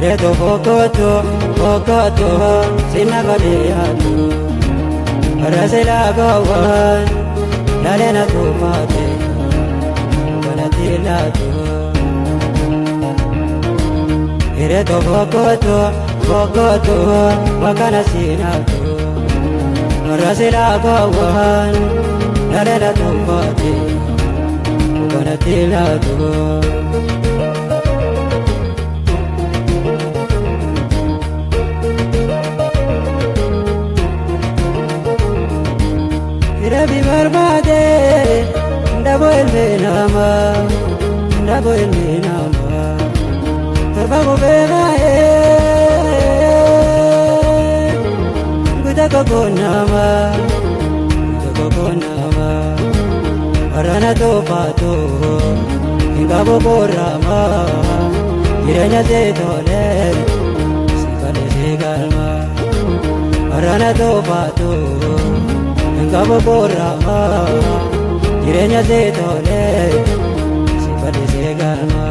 Ireto fokoto sinagaliatu Rasela gawan lalena tumate Banatilatu Ireto fokoto wakana sinatu Rasela gawan lalena tumate Banatilatu Rabi barbade ndabo elmenama Tarbago begae Gutakokonama Arana topato Ingabo borama Iranya zetole Sikale segalma Arana topato Engkau borama, jirenya zetole, sifat segalma.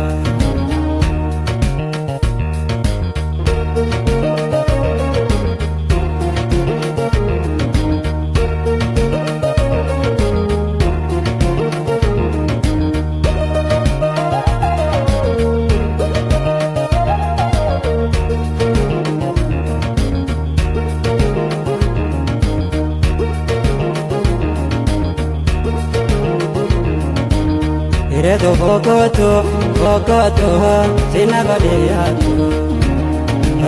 Ireto fokoto sinagaliatu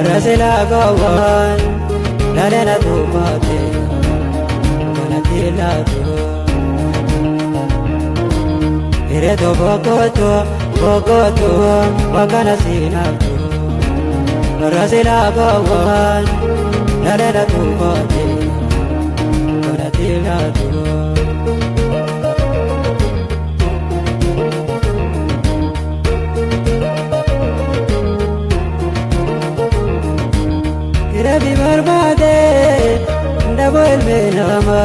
Rasela gawan lalena tumate Banatilatu Ireto fokoto wakana sinatu Rasela gawan lalena tumate Banatilatu Rabi barbade ndabo elmenama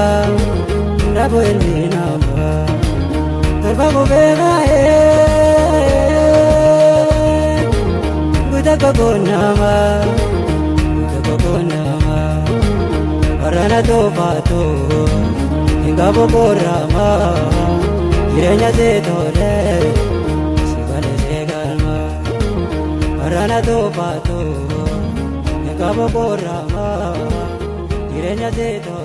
Tarbago begae Gutakokonama Arana topato Ingabo borama Jirenya zetole Sikale segalma Arana topato Engkau borama, jirenya zetole